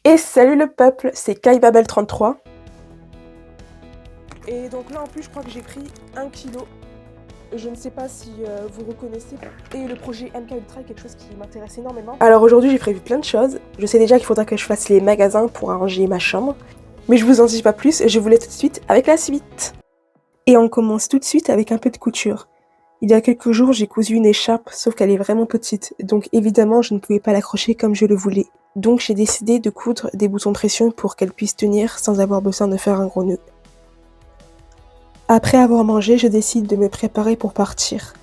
Et salut le peuple, c'est KaiBabel33. Et donc là en plus je crois que j'ai pris 1 kilo. Je ne sais pas si vous reconnaissez. Et le projet MK Ultra est quelque chose qui m'intéresse énormément. Alors aujourd'hui j'ai prévu plein de choses. Je sais déjà qu'il faudra que je fasse les magasins pour arranger ma chambre. Mais je vous en dis pas plus et je vous laisse tout de suite avec la suite. Et on commence tout de suite avec un peu de couture. Il y a quelques jours j'ai cousu une écharpe, sauf qu'elle est vraiment petite. Donc évidemment je ne pouvais pas l'accrocher comme je le voulais. Donc j'ai décidé de coudre des boutons pression pour qu'elle puisse tenir sans avoir besoin de faire un gros nœud. Après avoir mangé, je décide de me préparer pour partir.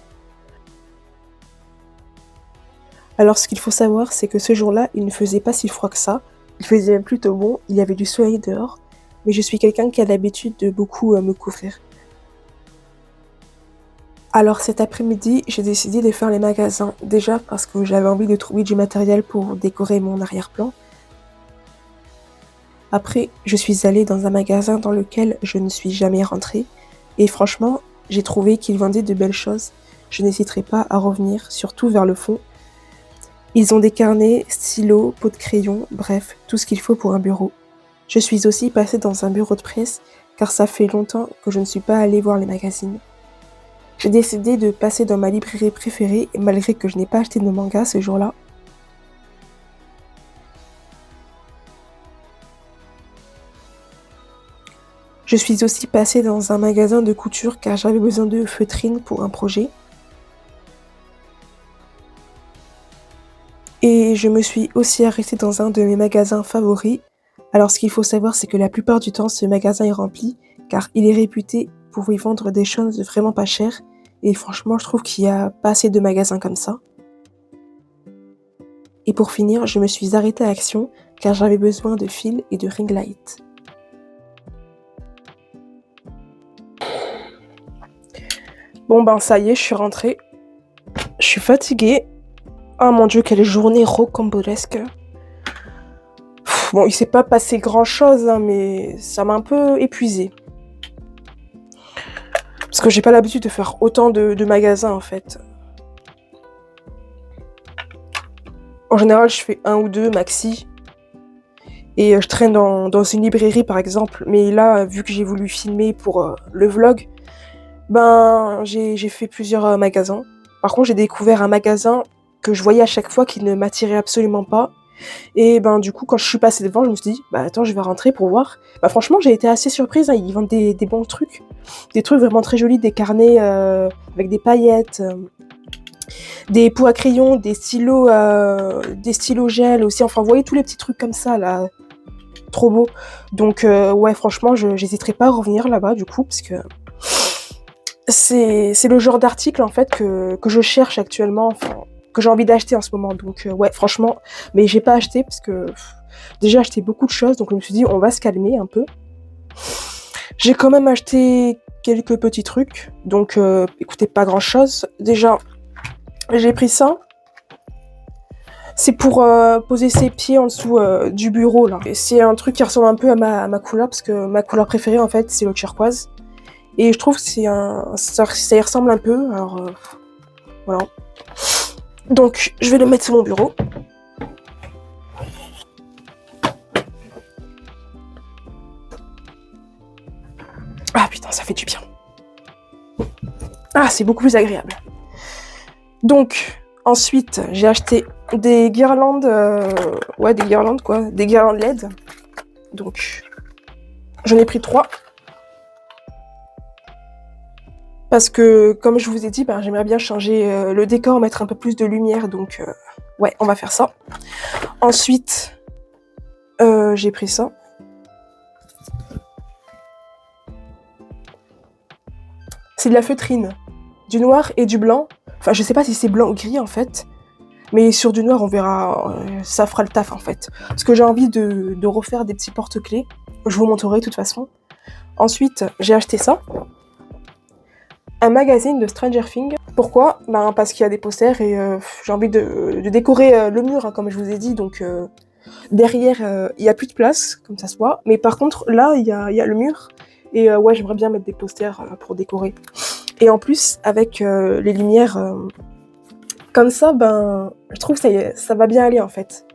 Alors ce qu'il faut savoir, c'est que ce jour-là, il ne faisait pas si froid que ça. Il faisait même plutôt bon, il y avait du soleil dehors. Mais je suis quelqu'un qui a l'habitude de beaucoup me couvrir. Alors cet après-midi, j'ai décidé de faire les magasins. Déjà parce que j'avais envie de trouver du matériel pour décorer mon arrière-plan. Après, je suis allée dans un magasin dans lequel je ne suis jamais rentrée. Et franchement, j'ai trouvé qu'ils vendaient de belles choses. Je n'hésiterai pas à revenir, surtout vers le fond. Ils ont des carnets, stylos, pots de crayon, bref, tout ce qu'il faut pour un bureau. Je suis aussi passée dans un bureau de presse, car ça fait longtemps que je ne suis pas allée voir les magazines. J'ai décidé de passer dans ma librairie préférée, malgré que je n'ai pas acheté de manga ce jour-là. Je suis aussi passée dans un magasin de couture car j'avais besoin de feutrines pour un projet. Et je me suis aussi arrêtée dans un de mes magasins favoris. Alors ce qu'il faut savoir, c'est que la plupart du temps, ce magasin est rempli car il est réputé pour y vendre des choses vraiment pas chères. Et franchement, je trouve qu'il n'y a pas assez de magasins comme ça. Et pour finir, je me suis arrêtée à Action car j'avais besoin de fils et de ring light. Bon ben ça y est, je suis rentrée. Je suis fatiguée. Oh mon dieu, quelle journée rocambolesque. Bon, il s'est pas passé grand chose, hein, mais ça m'a un peu épuisée. Parce que j'ai pas l'habitude de faire autant de magasins en fait. En général, je fais 1 ou 2 maxi. Et je traîne dans une librairie par exemple. Mais là, vu que j'ai voulu filmer pour le vlog, ben j'ai fait plusieurs magasins. Par contre, j'ai découvert un magasin que je voyais à chaque fois qui ne m'attirait absolument pas. Et ben du coup, quand je suis passée devant, je me suis dit, bah attends, je vais rentrer pour voir. Bah franchement, j'ai été assez surprise, hein, ils vendent des bons trucs. Des trucs vraiment très jolis, des carnets avec des paillettes, des pots à crayon, des stylos gel aussi. Enfin, vous voyez tous les petits trucs comme ça, là. Trop beau. Donc ouais, franchement, j'hésiterai pas à revenir là-bas, du coup, parce que c'est le genre d'article, en fait, que je cherche actuellement, enfin, que j'ai envie d'acheter en ce moment. Donc ouais, franchement, mais j'ai pas acheté parce que déjà acheté beaucoup de choses, donc je me suis dit on va se calmer un peu. J'ai quand même acheté quelques petits trucs, donc écoutez, pas grand chose. Déjà, j'ai pris ça. C'est pour poser ses pieds en dessous du bureau là. Et c'est un truc qui ressemble un peu à ma couleur, parce que ma couleur préférée en fait c'est le turquoise. Et je trouve que ça y ressemble un peu, alors voilà. Donc je vais le mettre sur mon bureau. Ah putain, ça fait du bien. Ah, c'est beaucoup plus agréable. Donc, ensuite, j'ai acheté des guirlandes, des guirlandes quoi, des guirlandes LED. Donc, j'en ai pris 3. Parce que, comme je vous ai dit, j'aimerais bien changer le décor, mettre un peu plus de lumière, donc ouais, on va faire ça. Ensuite, j'ai pris ça. C'est de la feutrine, du noir et du blanc. Enfin, je sais pas si c'est blanc ou gris en fait, mais sur du noir, on verra, ça fera le taf en fait. Parce que j'ai envie de refaire des petits porte-clés. Je vous montrerai de toute façon. Ensuite, j'ai acheté ça. Un magazine de Stranger Things. Pourquoi ? Parce qu'il y a des posters et j'ai envie de décorer le mur, hein, comme je vous ai dit. Donc derrière, il n'y a plus de place, comme ça se voit. Mais par contre, là, il y a le mur. Et ouais, j'aimerais bien mettre des posters pour décorer. Et en plus, avec les lumières comme ça, je trouve que ça va bien aller en fait.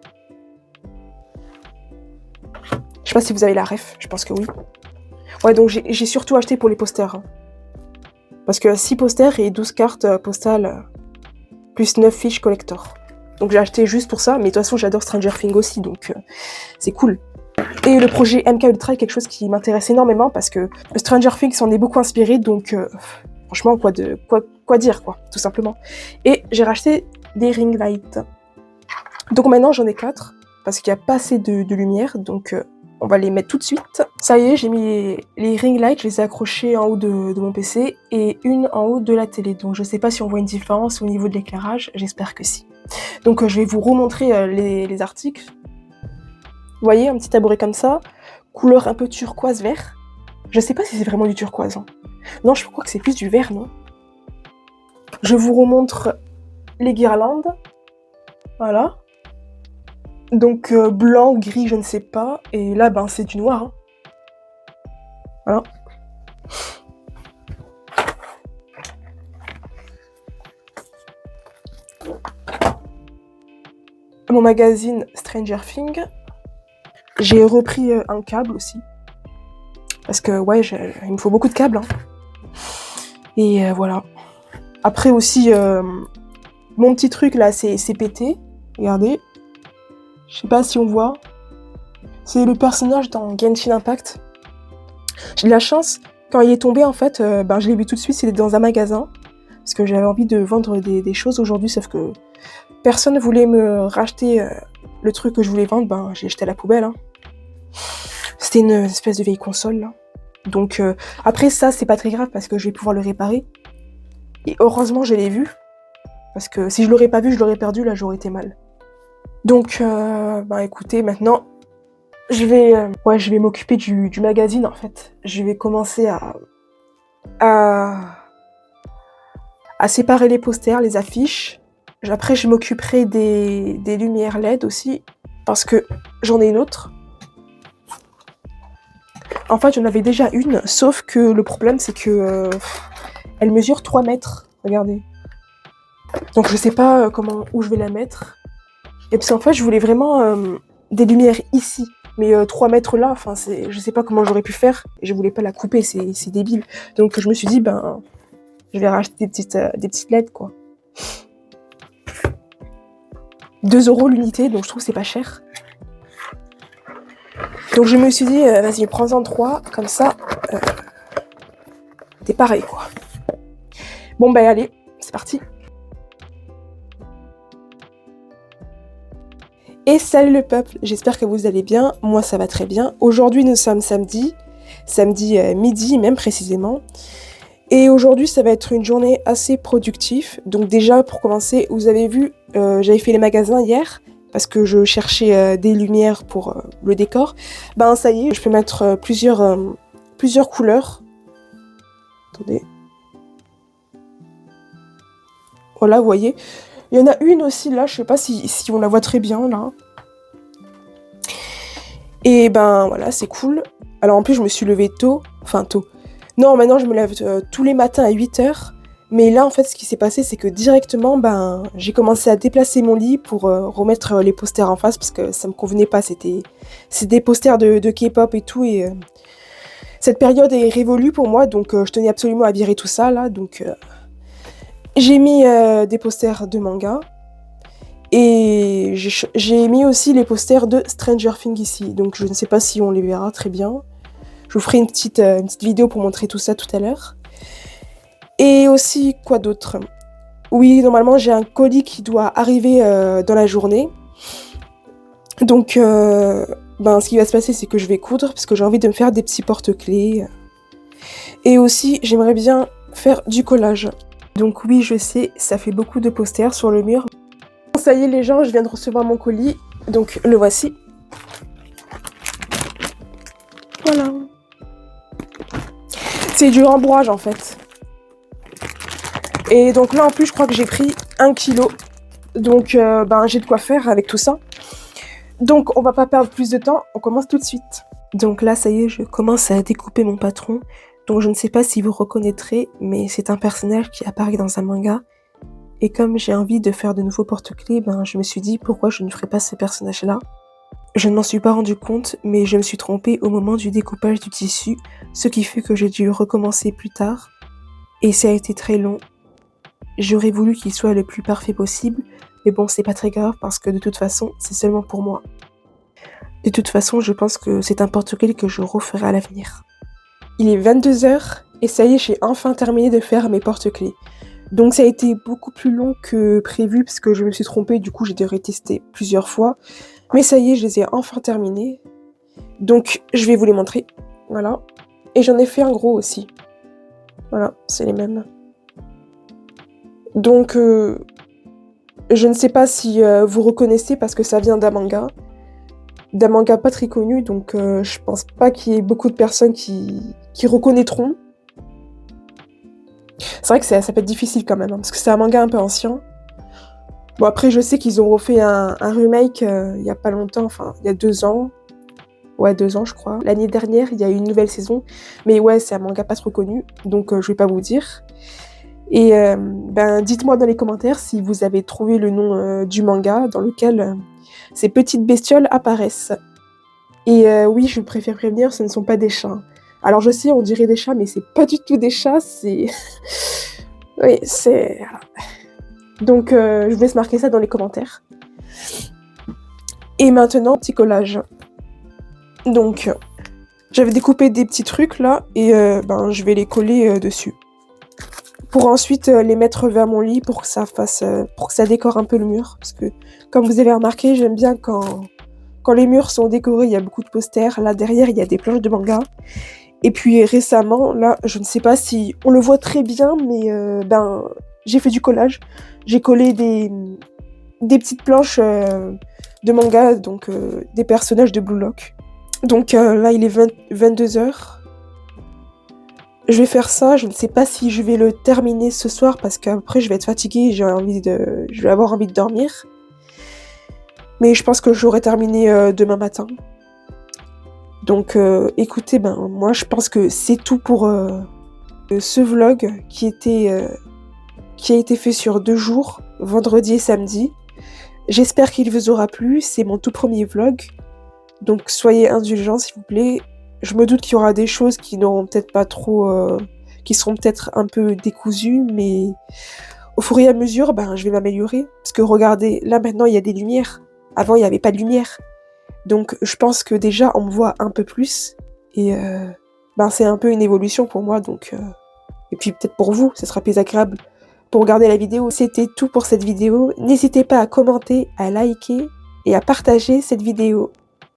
pas si vous avez la ref, je pense que oui. Ouais, donc j'ai surtout acheté pour les posters. Hein. Parce que 6 posters et 12 cartes postales, plus 9 fiches collector. Donc j'ai acheté juste pour ça, mais de toute façon j'adore Stranger Things aussi, donc c'est cool. Et le projet MK Ultra est quelque chose qui m'intéresse énormément parce que Stranger Things s'en est beaucoup inspiré, donc franchement, quoi dire, quoi, tout simplement. Et j'ai racheté des ring lights. Donc maintenant j'en ai 4, parce qu'il n'y a pas assez de lumière, donc on va les mettre tout de suite. Ça y est, j'ai mis les ring lights, je les ai accrochés en haut de mon PC et une en haut de la télé. Donc je sais pas si on voit une différence au niveau de l'éclairage, j'espère que si. Donc je vais vous remontrer les articles. Vous voyez, un petit tabouret comme ça, couleur un peu turquoise vert. Je sais pas si c'est vraiment du turquoise. Hein. Non, je crois que c'est plus du vert, non? Je vous remontre les guirlandes. Voilà. Donc blanc, gris, je ne sais pas. Et là, ben c'est du noir. Hein. Voilà. Mon magazine Stranger Things. J'ai repris un câble aussi. Parce que ouais, il me faut beaucoup de câbles. Hein. Et voilà. Après aussi, mon petit truc là, c'est pété. Regardez. Je sais pas si on voit. C'est le personnage dans Genshin Impact. J'ai de la chance, quand il est tombé en fait, je l'ai vu tout de suite, c'était dans un magasin. Parce que j'avais envie de vendre des choses aujourd'hui, sauf que personne ne voulait me racheter le truc que je voulais vendre, j'ai jeté à la poubelle. Hein. C'était une espèce de vieille console là. Donc après ça, c'est pas très grave parce que je vais pouvoir le réparer. Et heureusement, je l'ai vu. Parce que si je l'aurais pas vu, je l'aurais perdu, là j'aurais été mal. Donc écoutez, maintenant, je vais m'occuper du magazine en fait. Je vais commencer à séparer les posters, les affiches. Après, je m'occuperai des lumières LED aussi, parce que j'en ai une autre. En fait, j'en avais déjà une, sauf que le problème, c'est que elle mesure 3 mètres. Regardez. Donc, je sais pas où je vais la mettre. Et puis, en fait, je voulais vraiment des lumières ici. Mais 3 mètres là, je sais pas comment j'aurais pu faire. Je voulais pas la couper, c'est débile. Donc, je me suis dit, je vais racheter des petites LED, quoi. 2 € l'unité, donc je trouve que c'est pas cher. Donc je me suis dit, vas-y, prends-en 3, comme ça, t'es pareil, quoi. Bon, allez, c'est parti. Et salut le peuple, j'espère que vous allez bien, moi ça va très bien. Aujourd'hui nous sommes samedi midi même précisément. Et aujourd'hui ça va être une journée assez productive. Donc déjà pour commencer, vous avez vu, j'avais fait les magasins hier, parce que je cherchais des lumières pour le décor. Ça y est, je peux mettre plusieurs couleurs. Attendez. Voilà, vous voyez. Il y en a une aussi là, je sais pas si on la voit très bien là. Et voilà, c'est cool. Alors en plus je me suis levée tôt. Non, maintenant je me lève tous les matins à 8h. Mais là en fait ce qui s'est passé c'est que directement j'ai commencé à déplacer mon lit pour remettre les posters en face parce que ça me convenait pas. C'est des posters de K-pop et tout et cette période est révolue pour moi donc je tenais absolument à virer tout ça là donc j'ai mis des posters de manga et j'ai mis aussi les posters de Stranger Things ici. Donc je ne sais pas si on les verra très bien. Je vous ferai une petite vidéo pour montrer tout ça tout à l'heure. Et aussi, quoi d'autre? Oui, normalement j'ai un colis qui doit arriver dans la journée. Donc ce qui va se passer c'est que je vais coudre parce que j'ai envie de me faire des petits porte-clés. Et aussi j'aimerais bien faire du collage. Donc oui, je sais, ça fait beaucoup de posters sur le mur. Ça y est les gens, je viens de recevoir mon colis, donc le voici. Voilà. C'est du rembourrage en fait. Et donc là en plus je crois que j'ai pris 1 kilo. Donc j'ai de quoi faire avec tout ça. Donc on va pas perdre plus de temps, on commence tout de suite. Donc là ça y est, je commence à découper mon patron. Donc je ne sais pas si vous reconnaîtrez, mais c'est un personnage qui apparaît dans un manga. Et comme j'ai envie de faire de nouveaux porte-clés, je me suis dit pourquoi je ne ferais pas ce personnage-là. Je ne m'en suis pas rendu compte, mais je me suis trompée au moment du découpage du tissu, ce qui fait que j'ai dû recommencer plus tard. Et ça a été très long. J'aurais voulu qu'il soit le plus parfait possible, mais bon, c'est pas très grave parce que de toute façon, c'est seulement pour moi. De toute façon, je pense que c'est un porte-clés que je referai à l'avenir. Il est 22h et ça y est, j'ai enfin terminé de faire mes porte-clés. Donc ça a été beaucoup plus long que prévu parce que je me suis trompée, du coup j'ai dû retester plusieurs fois. Mais ça y est, je les ai enfin terminés. Donc je vais vous les montrer. Voilà. Et j'en ai fait un gros aussi. Voilà, c'est les mêmes. Donc je ne sais pas si vous reconnaissez parce que ça vient d'un manga. D'un manga pas très connu, donc je pense pas qu'il y ait beaucoup de personnes qui reconnaîtront. C'est vrai que ça peut être difficile quand même, hein, parce que c'est un manga un peu ancien. Bon après je sais qu'ils ont refait un remake il y a pas longtemps, enfin il y a 2 ans. Ouais 2 ans je crois. L'année dernière il y a eu une nouvelle saison, mais ouais c'est un manga pas trop connu, donc je vais pas vous dire. Et dites-moi dans les commentaires si vous avez trouvé le nom du manga dans lequel ces petites bestioles apparaissent. Et oui, je préfère prévenir, ce ne sont pas des chats. Alors je sais, on dirait des chats, mais c'est pas du tout des chats, c'est... oui, c'est... Donc je vous laisse marquer ça dans les commentaires. Et maintenant, petit collage. Donc, j'avais découpé des petits trucs là, et je vais les coller dessus. Pour ensuite les mettre vers mon lit pour que ça fasse... pour que ça décore un peu le mur. Parce que, comme vous avez remarqué, j'aime bien quand les murs sont décorés, il y a beaucoup de posters. Là, derrière, il y a des planches de manga. Et puis récemment, là, je ne sais pas si on le voit très bien, mais j'ai fait du collage. J'ai collé des petites planches de manga, donc des personnages de Blue Lock. Donc là, il est 22h. Je vais faire ça. Je ne sais pas si je vais le terminer ce soir parce qu'après, je vais être fatiguée et je vais avoir envie de dormir. Mais je pense que j'aurai terminé demain matin. Donc écoutez, moi je pense que c'est tout pour ce vlog qui a été fait sur 2 jours, vendredi et samedi. J'espère qu'il vous aura plu, c'est mon tout premier vlog. Donc soyez indulgents s'il vous plaît. Je me doute qu'il y aura des choses qui n'auront peut-être pas trop... qui seront peut-être un peu décousues, mais au fur et à mesure, je vais m'améliorer. Parce que regardez, là maintenant il y a des lumières. Avant il n'y avait pas de lumière. Donc je pense que déjà on me voit un peu plus et c'est un peu une évolution pour moi donc et puis peut-être pour vous, ce sera plus agréable pour regarder la vidéo. C'était tout pour cette vidéo. N'hésitez pas à commenter, à liker et à partager cette vidéo.